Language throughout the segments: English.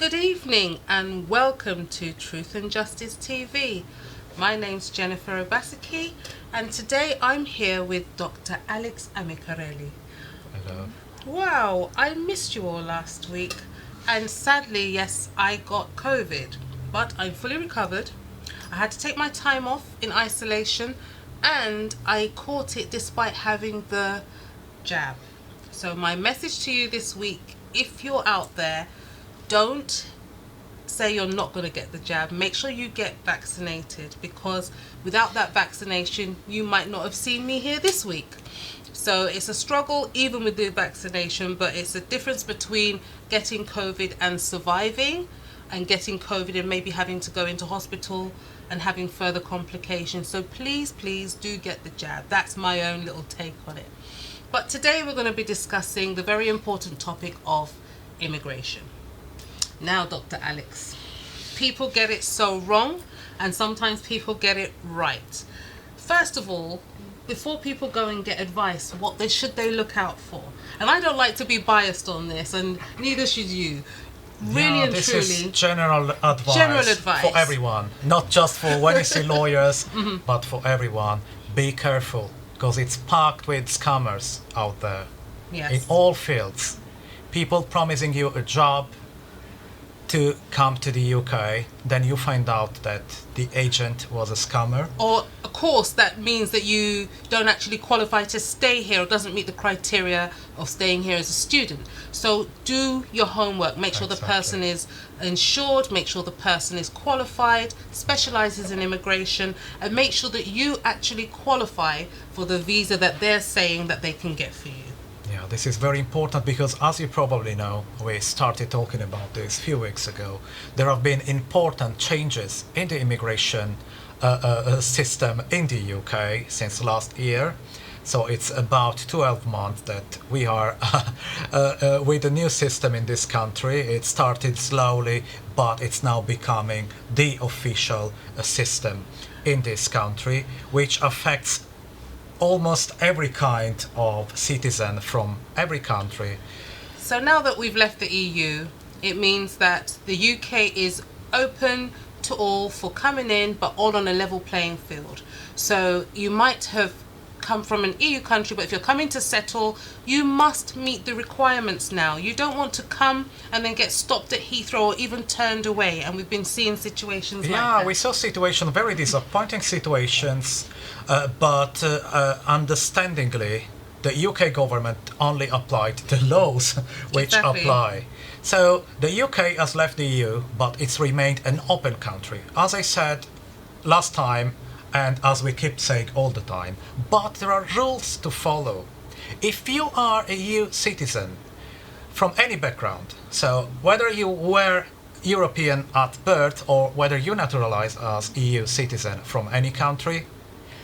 Good evening and welcome to Truth and Justice TV. My name's Jennifer Obaseki and today I'm here with Dr. Alex Amicarelli. Hello. Wow, I missed you all last week and sadly, yes, I got COVID, but I'm fully recovered. I had to take my time off in isolation and I caught it despite having the jab. So my message to you this week, if you're out there, don't say you're not going to get the jab. Make sure you get vaccinated, because without that vaccination you might not have seen me here this week. So it's a struggle even with the vaccination, but it's a difference between getting COVID and surviving and getting COVID and maybe having to go into hospital and having further complications. So please do get the jab. That's my own little take on it. But today we're going to be discussing the very important topic of immigration. Now, Dr. Alex, people get it so wrong and sometimes people get it right. First of all, before people go and get advice, what should they look out for? And I don't like to be biased on this, and neither should you. Really and this truly, is general advice for everyone, not just for when you see lawyers, but for everyone. Be careful, because it's packed with scammers out there. yes. In all fields. People promising you a job to come to the UK, then you find out that the agent was a scammer. Or a course that means that you don't actually qualify to stay here or doesn't meet the criteria of staying here as a student. So do your homework. Make sure the person is insured, make sure the person is qualified, specializes in immigration, and make sure that you actually qualify for the visa that they're saying that they can get for you. Yeah, this is very important because, as you probably know, we started talking about this a few weeks ago. There have been important changes in the immigration system in the UK since last year. So it's about 12 months that we are with a new system in this country. It started slowly, but it's now becoming the official system in this country, which affects almost every kind of citizen from every country. So now that we've left the EU, it means that the UK is open to all for coming in, but all on a level playing field. So you might have come from an EU country, but if you're coming to settle, you must meet the requirements now. You don't want to come and then get stopped at Heathrow or even turned away, and we've been seeing situations like that. Yeah, we saw situations, very disappointing situations, but understandingly, the UK government only applied the laws which apply. So the UK has left the EU, but it's remained an open country. As I said last time, and as we keep saying all the time, but there are rules to follow. If you are a EU citizen from any background, so whether you were European at birth or whether you naturalized as EU citizen from any country,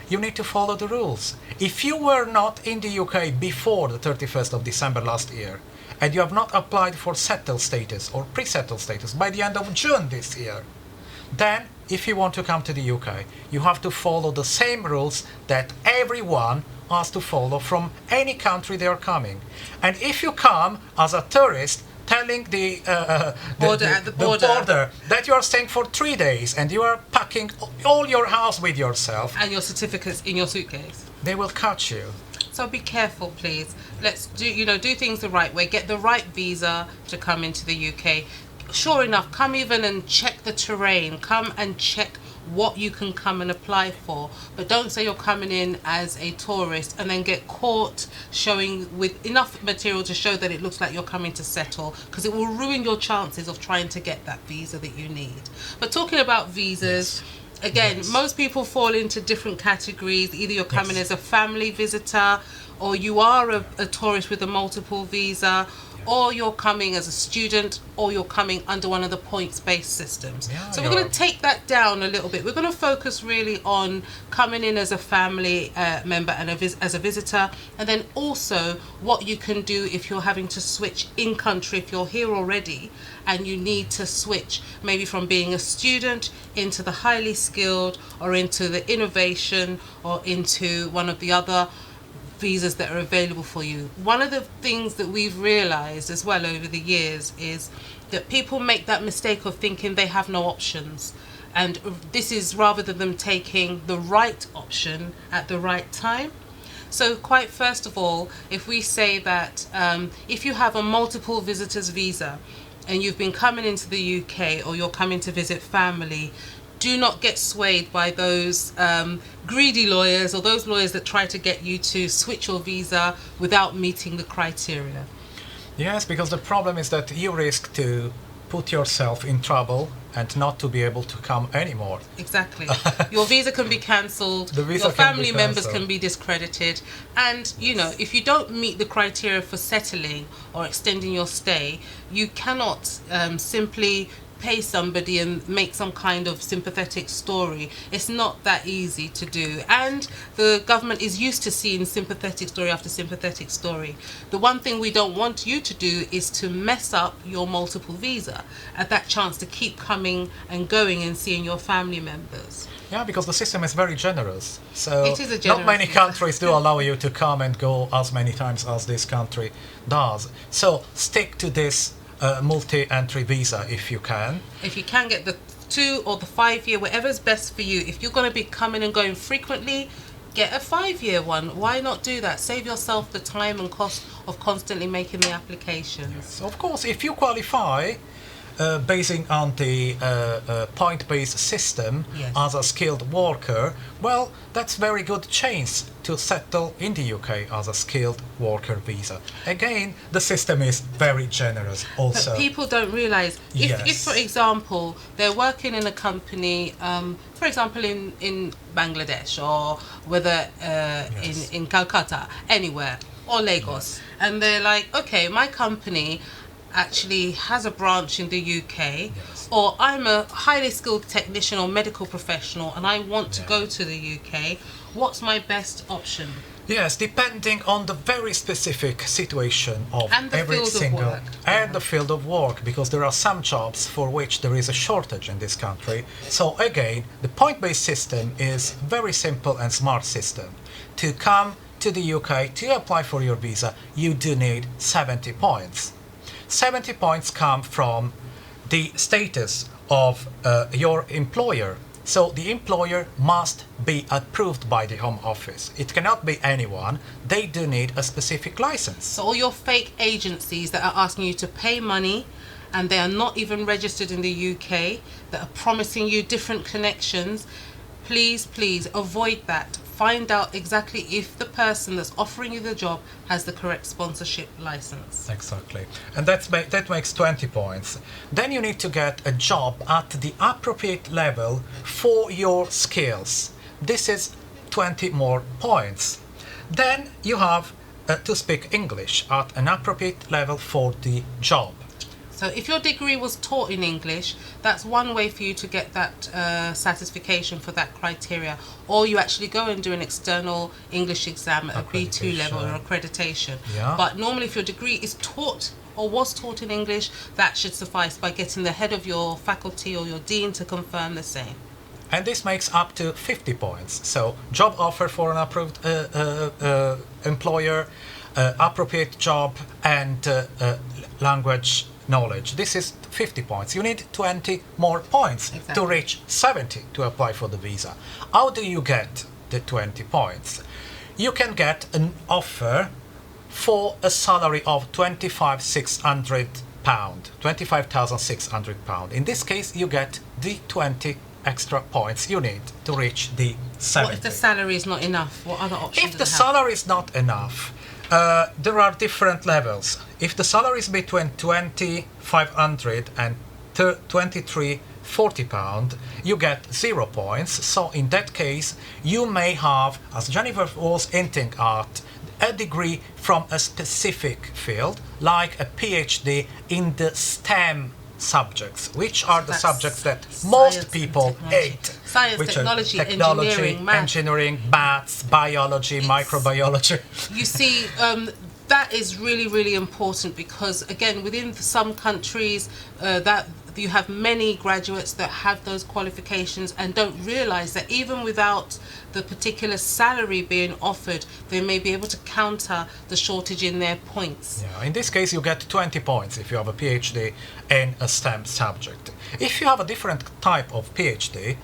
you need to follow the rules. If you were not in the UK before the 31st of December last year, and you have not applied for settled status or pre-settled status by the end of June this year, then if you want to come to the UK, you have to follow the same rules that everyone has to follow from any country they are coming. And if you come as a tourist, telling the border that you are staying for 3 days and you are packing all your house with yourself and your certificates in your suitcase, they will catch you. So be careful, please. Let's do things the right way. Get the right visa to come into the UK. Sure enough, come even and check the terrain. Come and check what you can come and apply for. But don't say you're coming in as a tourist and then get caught showing with enough material to show that it looks like you're coming to settle, because it will ruin your chances of trying to get that visa that you need. But talking about visas, again, most people fall into different categories. Either you're coming as a family visitor, or you are a tourist with a multiple visa, or you're coming as a student, or you're coming under one of the points-based systems. So we're going to take that down a little bit. We're going to focus really on coming in as a family member and as a visitor, and then also what you can do if you're having to switch in country, if you're here already and you need to switch maybe from being a student into the highly skilled or into the innovation or into one of the other visas that are available for you. One of the things that we've realized as well over the years is that people make that mistake of thinking they have no options. And this is rather than them taking the right option at the right time. So quite first of all, if we say that if you have a multiple visitors visa and you've been coming into the UK or you're coming to visit family, do not get swayed by those greedy lawyers or those lawyers that try to get you to switch your visa without meeting the criteria. Yes, because the problem is that you risk to put yourself in trouble and not to be able to come anymore. Exactly. Your visa can be cancelled, your family members can be discredited, and you know, if you don't meet the criteria for settling or extending your stay, you cannot simply pay somebody and make some kind of sympathetic story. It's not that easy to do, and the government is used to seeing sympathetic story after sympathetic story. The one thing we don't want you to do is to mess up your multiple visa at that chance to keep coming and going and seeing your family members. Yeah, because the system is very generous. So It is a not generous many system. countries do allow you to come and go as many times as this country does. So stick to this multi-entry visa if you can. If you can get the 2 or the 5 year, whatever's best for you. If you're going to be coming and going frequently, get a 5-year one. Why not do that? Save yourself the time and cost of constantly making the applications. Yes. Of course, if you qualify basing on the point-based system Yes. as a skilled worker, well, that's very good chance to settle in the UK as a skilled worker visa. Again, the system is very generous also. But people don't realise, if, Yes. for example, they're working in a company, for example, in Bangladesh or whether Yes. in Calcutta, anywhere, or Lagos, and they're like, okay, my company actually has a branch in the UK, Yes. or I'm a highly skilled technician or medical professional and I want to Yeah. go to the UK, what's my best option? Yes, depending on the very specific situation of And the every field of single work. and the field of work, because there are some jobs for which there is a shortage in this country. So again, the point-based system is very simple and smart system. To come to the UK to apply for your visa, you do need 70 points. 70 points come from the status of your employer. So the employer must be approved by the Home Office. It cannot be anyone. They do need a specific license. So all your fake agencies that are asking you to pay money and they are not even registered in the UK, that are promising you different connections, please avoid that. Find out exactly if the person that's offering you the job has the correct sponsorship license. Exactly. And that makes 20 points. Then you need to get a job at the appropriate level for your skills. This is 20 more points. Then you have to speak English at an appropriate level for the job. So if your degree was taught in English, that's one way for you to get that satisfaction for that criteria. Or you actually go and do an external English exam at a B2 level or accreditation. Yeah. But normally if your degree is taught or was taught in English, that should suffice by getting the head of your faculty or your dean to confirm the same. And this makes up to 50 points. So job offer for an approved employer, appropriate job, and language knowledge. This is 50 points. You need 20 more points to reach 70 to apply for the visa. How do you get the 20 points? You can get an offer for a salary of £25,600. In this case, you get the 20 extra points you need to reach the 70. What if the salary is not enough? What other options If do the they have? salary is not enough, there are different levels. If the salary is between £2,500 and £23.40, you get 0 points. So in that case, you may have, as Jennifer was hinting at, a degree from a specific field, like a PhD in the STEM subjects, which are the That's subjects that science most and people technology. hate. Science, which are technology, engineering, math. maths, biology, microbiology. You see, that is really, really important because, again, within some countries, that you have many graduates that have those qualifications and don't realize that even without the particular salary being offered, they may be able to counter the shortage in their points. Yeah, in this case, you get 20 points if you have a PhD in a STEM subject. If you have a different type of PhD,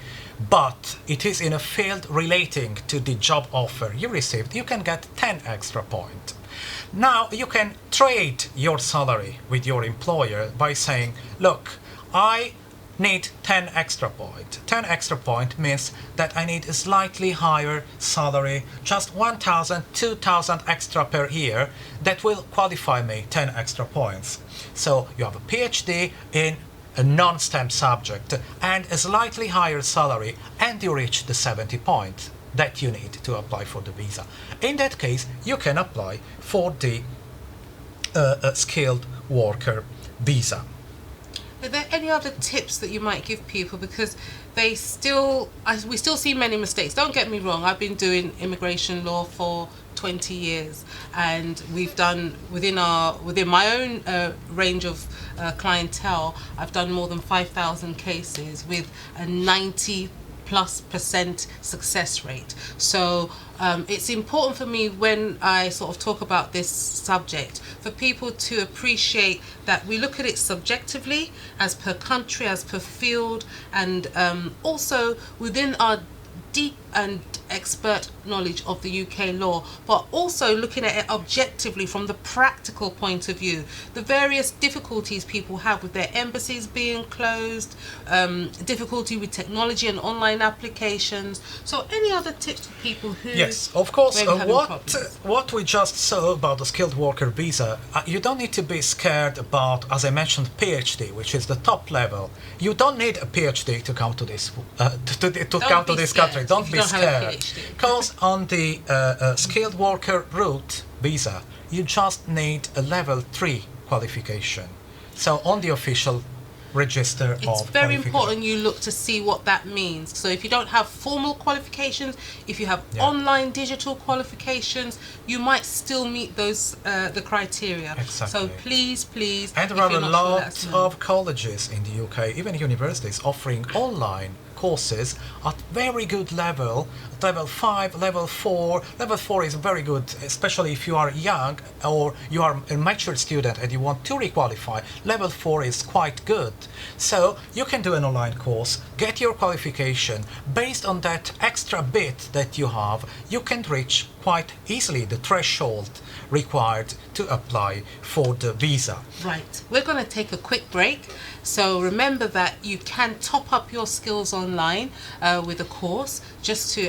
but it is in a field relating to the job offer you received, you can get 10 extra points. Now you can trade your salary with your employer by saying, look, I need 10 extra points. 10 extra points means that I need a slightly higher salary, just 1,000, 2,000 extra per year. That will qualify me 10 extra points. So you have a PhD in a non-STEM subject and a slightly higher salary, and you reach the 70 points that you need to apply for the visa. In that case, you can apply for the skilled worker visa. Are there any other tips that you might give people, because we still see many mistakes? Don't get me wrong, I've been doing immigration law for 20 years, and we've done within my own range of clientele, I've done more than 5,000 cases with a 90+% success rate. So it's important for me when I sort of talk about this subject for people to appreciate that we look at it subjectively, as per country, as per field, and also within our deep and expert knowledge of the UK law, but also looking at it objectively from the practical point of view, the various difficulties people have with their embassies being closed, difficulty with technology and online applications. So any other tips for people who yes, of course, problems? What we just saw about the skilled worker visa, you don't need to be scared about, as I mentioned, PhD, which is the top level. You don't need a PhD to come to this come to this country. Don't be scared, because on the skilled worker route visa, you just need a level 3 qualification. So on the official register it's very important you look to see what that means. So if you don't have formal qualifications, if you have online digital qualifications, you might still meet those the criteria. Exactly. So please, and there are a lot of colleges in the UK, even universities, offering online courses at very good level 5, level 4. Level 4 is very good, especially if you are young or you are a mature student and you want to requalify. Level 4 is quite good. So you can do an online course, get your qualification. Based on that extra bit that you have, you can reach quite easily the threshold required to apply for the visa. Right. We're going to take a quick break. So remember that you can top up your skills online with a course,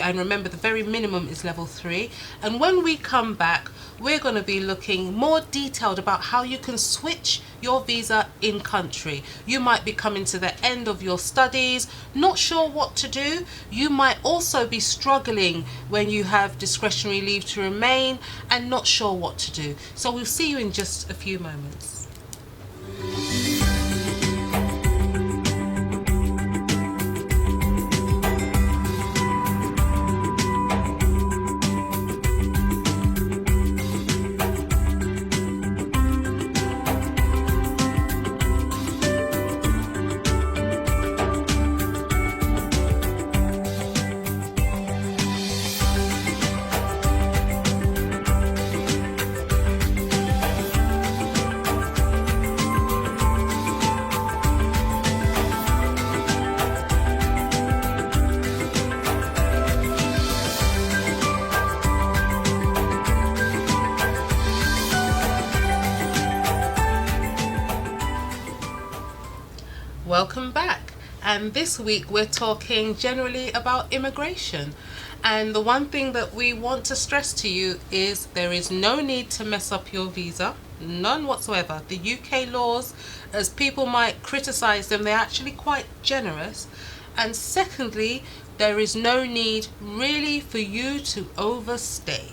and remember the very minimum is level 3. And when we come back, we're going to be looking more detailed about how you can switch your visa in country. You might be coming to the end of your studies, not sure what to do. You might also be struggling when you have discretionary leave to remain and not sure what to do. So we'll see you in just a few moments. Welcome back, and this week we're talking generally about immigration, and the one thing that we want to stress to you is there is no need to mess up your visa, none whatsoever. The UK laws, as people might criticize them, they're actually quite generous. And secondly, there is no need really for you to overstay.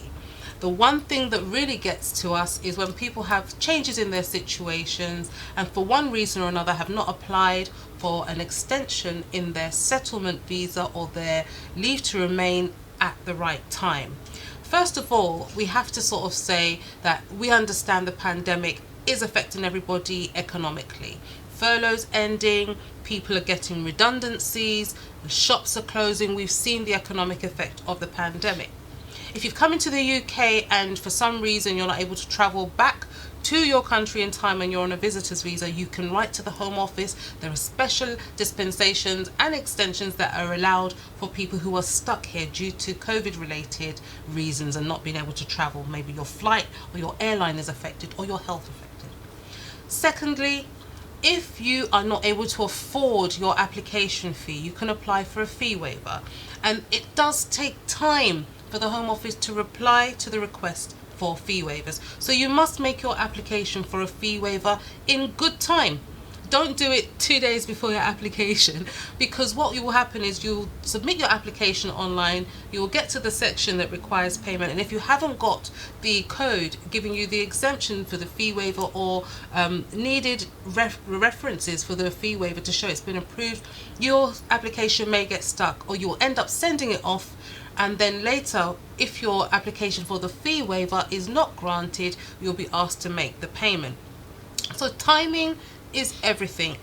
The one thing that really gets to us is when people have changes in their situations and for one reason or another have not applied for an extension in their settlement visa or their leave to remain at the right time. First of all, we have to sort of say that we understand the pandemic is affecting everybody economically. furloughs ending, people are getting redundancies, shops are closing. We've seen the economic effect of the pandemic. If you've come into the UK and for some reason you're not able to travel back to your country in time and you're on a visitor's visa, you can write to the Home Office. There are special dispensations and extensions that are allowed for people who are stuck here due to COVID-related reasons and not being able to travel. Maybe your flight or your airline is affected or your health affected. Secondly, if you are not able to afford your application fee, you can apply for a fee waiver. And it does take time for the Home Office to reply to the request for fee waivers. So you must make your application for a fee waiver in good time. Don't do it 2 days before your application, because what will happen is you'll submit your application online, you will get to the section that requires payment, and if you haven't got the code giving you the exemption for the fee waiver or needed references for the fee waiver to show it's been approved, your application may get stuck, or you'll end up sending it off, and then later, if your application for the fee waiver is not granted, you'll be asked to make the payment. So timing is everything.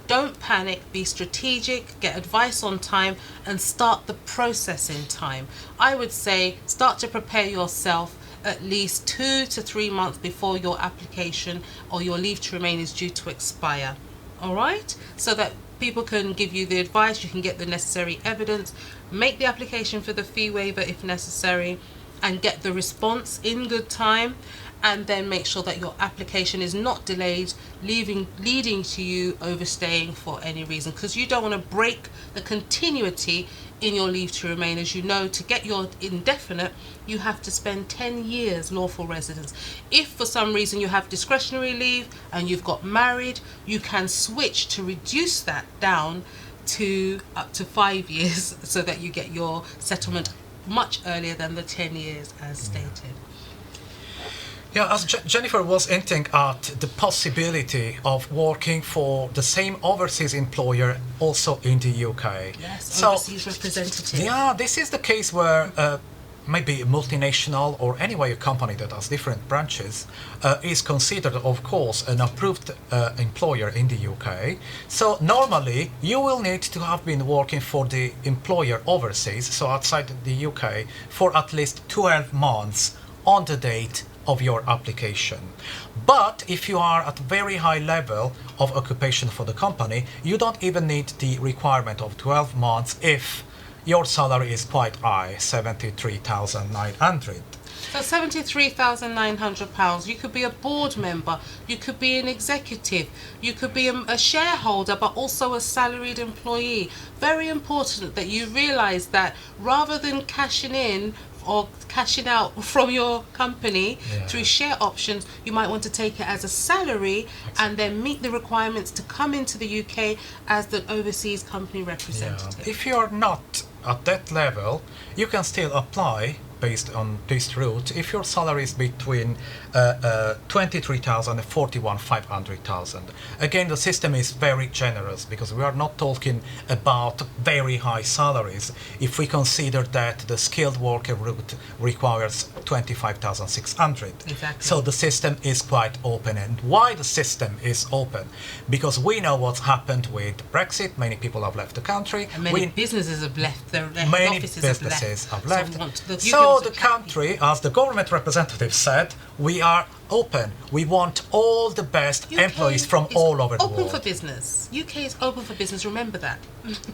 Don't panic, be strategic, get advice on time, and start the process in time. I would say start to prepare yourself at least 2 to 3 months before your application or your leave to remain is due to expire. All right? So that people can give you the advice, you can get the necessary evidence, make the application for the fee waiver if necessary, and get the response in good time, and then make sure that your application is not delayed, leading to you overstaying for any reason, because you don't want to break the continuity in your leave to remain. As you know, to get your indefinite, you have to spend 10 years lawful residence. If for some reason you have discretionary leave and you've got married, you can switch to reduce that down to up to 5 years so that you get your settlement much earlier than the 10 years as stated. Yeah, as Jennifer was hinting at the possibility of working for the same overseas employer also in the UK. Yes, overseas representative. Yeah, this is the case where maybe a multinational or anyway a company that has different branches is considered, of course, an approved employer in the UK. So normally you will need to have been working for the employer overseas, so outside the UK, for at least 12 months on the date of your application. But if you are at very high level of occupation for the company, you don't even need the requirement of 12 months if your salary is quite high, 73,900. So £73,900. You could be a board member, you could be an executive, you could be a shareholder, but also a salaried employee. Very important that you realise that rather than cashing in or cashing out from your company through share options, you might want to take it as a salary and then meet the requirements to come into the UK as the overseas company representative. If you're not at that level, you can still apply based on this route if your salary is between 23,000 and 41,500. Again, the system is very generous because we are not talking about very high salaries. If we consider that the skilled worker route requires 25,600. Exactly. So the system is quite open. And why the system is open? Because we know what's happened with Brexit. Many people have left the country. And many businesses have left. Their many offices businesses have left. So the country, as the government representative said, we are open. We want all the best employees from all over the world. Open for business. UK is open for business. Remember that.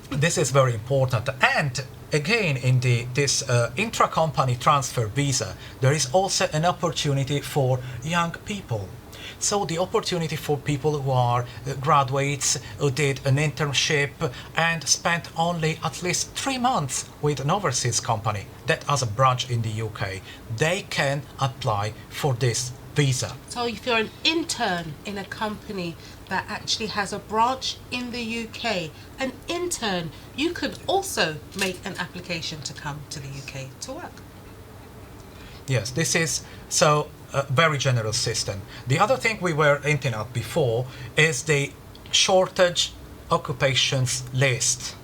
This is very important. And again, in this intra-company transfer visa, there is also an opportunity for young people. So the opportunity for people who are graduates, who did an internship and spent only at least 3 months with an overseas company that has a branch in the UK, they can apply for this visa. So if you're an intern in a company that actually has a branch in the UK, an intern, you could also make an application to come to the UK to work. Yes, this is so a very generous system. The other thing we were hinting at before is the shortage occupations list.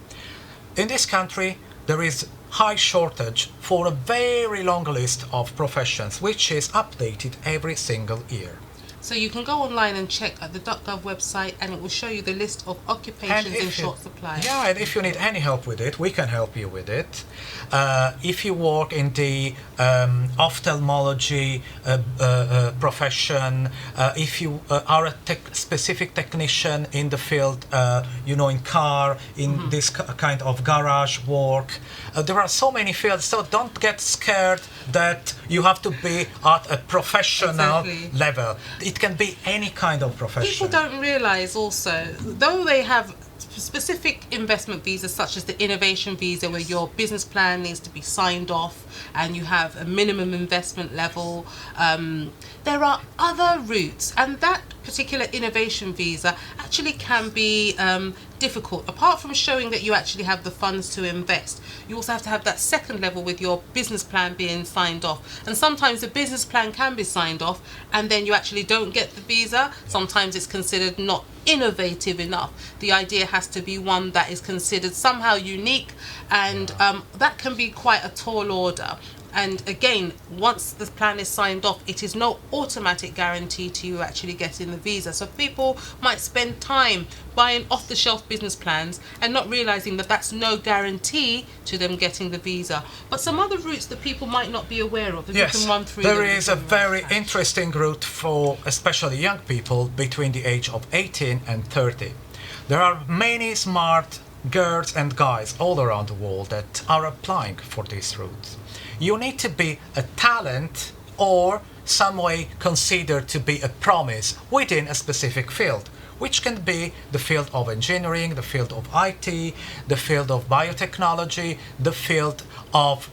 In this country, there is high shortage for a very long list of professions, which is updated every single year. So you can go online and check at the .gov website, and it will show you the list of occupations in short supply. Yeah, and if you need any help with it, we can help you with it. If you work in the ophthalmology profession, if you are a specific technician in the field, in car, in this kind of garage work, there are so many fields. So don't get scared that you have to be at a professional level. It can be any kind of profession. People don't realize also, though they have specific investment visas such as the innovation visa, where your business plan needs to be signed off and you have a minimum investment level, there are other routes, and that particular innovation visa actually can be difficult. Apart from showing that you actually have the funds to invest, you also have to have that second level with your business plan being signed off. And sometimes the business plan can be signed off and then you actually don't get the visa. Sometimes it's considered not innovative enough. The idea has to be one that is considered somehow unique, and that can be quite a tall order. And again, once the plan is signed off, it is no automatic guarantee to you actually getting the visa. So people might spend time buying off-the-shelf business plans and not realizing that that's no guarantee to them getting the visa. But some other routes that people might not be aware of, if you can run through there is a very interesting route for especially young people between the age of 18 and 30. There are many smart girls and guys all around the world that are applying for these routes. You need to be a talent or some way considered to be a promise within a specific field, which can be the field of engineering, the field of IT, the field of biotechnology, the field of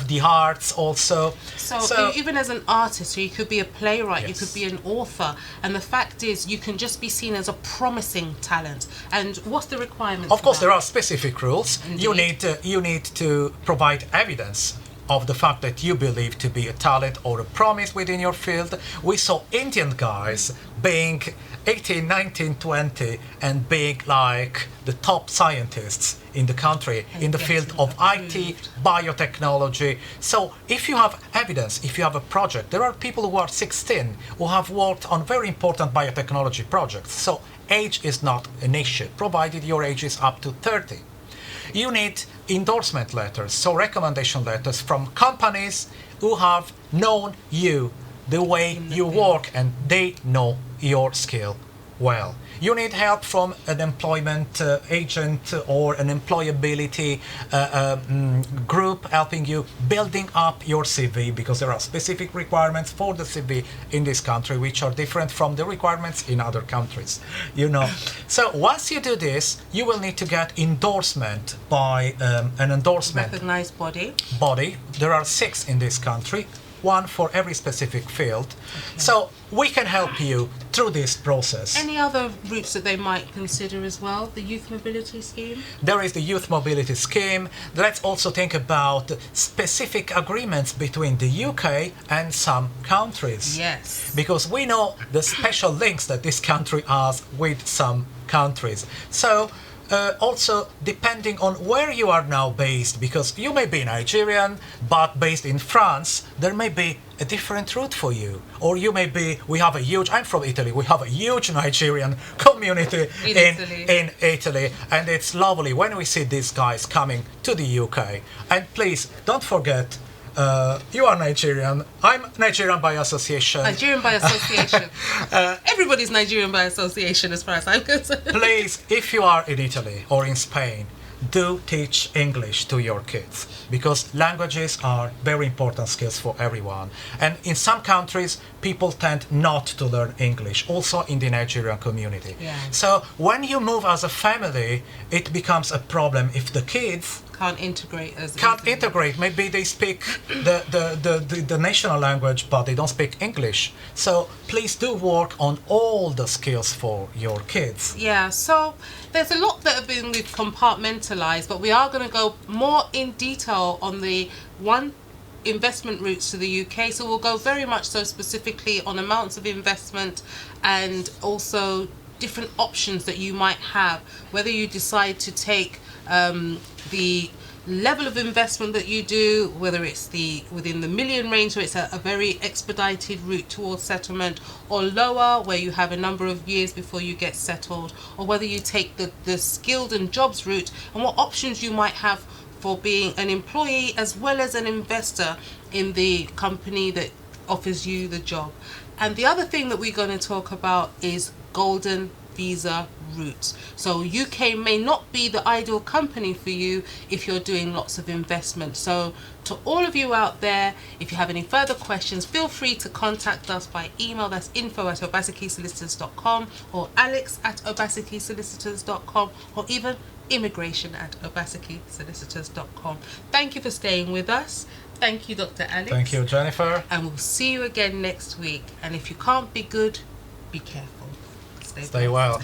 the arts also. So even as an artist, so you could be a playwright, Yes. you could be an author, and the fact is you can just be seen as a promising talent. And what's the requirement? Of course, there are specific rules. You need to provide evidence of the fact that you believe to be a talent or a promise within your field. We saw Indian guys being 18, 19, 20 and being like the top scientists in the country in the field of IT, biotechnology. So if you have evidence, if you have a project, there are people who are 16 who have worked on very important biotechnology projects. So age is not an issue, provided your age is up to 30. You need endorsement letters, so recommendation letters from companies who have known you the way you work and they know your skill well. You need help from an employment agent or an employability group helping you building up your CV, because there are specific requirements for the CV in this country which are different from the requirements in other countries. So once you do this, you will need to get endorsement by an endorsement recognized body. There are 6 in this country, one for every specific field. So we can help you through this process. Any other routes that they might consider as well? The Youth Mobility Scheme? There is the Youth Mobility Scheme. Let's also think about specific agreements between the UK and some countries. Yes. Because we know the special links that this country has with some countries. So also depending on where you are now based, because you may be Nigerian but based in France, there may be a different route for you. Or you may be, I'm from Italy, we have a huge Nigerian community in Italy, and it's lovely when we see these guys coming to the UK. And please don't forget, you are Nigerian. I'm Nigerian by association. Nigerian by association. Everybody's Nigerian by association as far as I'm concerned. Please, if you are in Italy or in Spain, do teach English to your kids, because languages are very important skills for everyone. And in some countries, people tend not to learn English, also in the Nigerian community. Yeah. So when you move as a family, it becomes a problem if the kids can't integrate. Maybe they speak the national language, but they don't speak English. So please do work on all the skills for your kids. Yeah, so there's a lot that have been compartmentalized, but we are going to go more in detail on the investment routes to the UK. So we'll go very much so specifically on amounts of investment and also different options that you might have, whether you decide to take the level of investment that you do, whether it's within the million range, so it's a very expedited route towards settlement, or lower, where you have a number of years before you get settled, or whether you take the skilled and jobs route, and what options you might have for being an employee as well as an investor in the company that offers you the job. And the other thing that we're going to talk about is golden visa routes. So UK may not be the ideal company for you if you're doing lots of investment. So to all of you out there, if you have any further questions, feel free to contact us by email. That's info@obasekisolicitors.com, or alex@obasekisolicitors.com, or even immigration@obasekisolicitors.com. Thank you for staying with us. Thank you, Dr. Alex. Thank you, Jennifer. And we'll see you again next week. And if you can't be good, be careful. Stay well.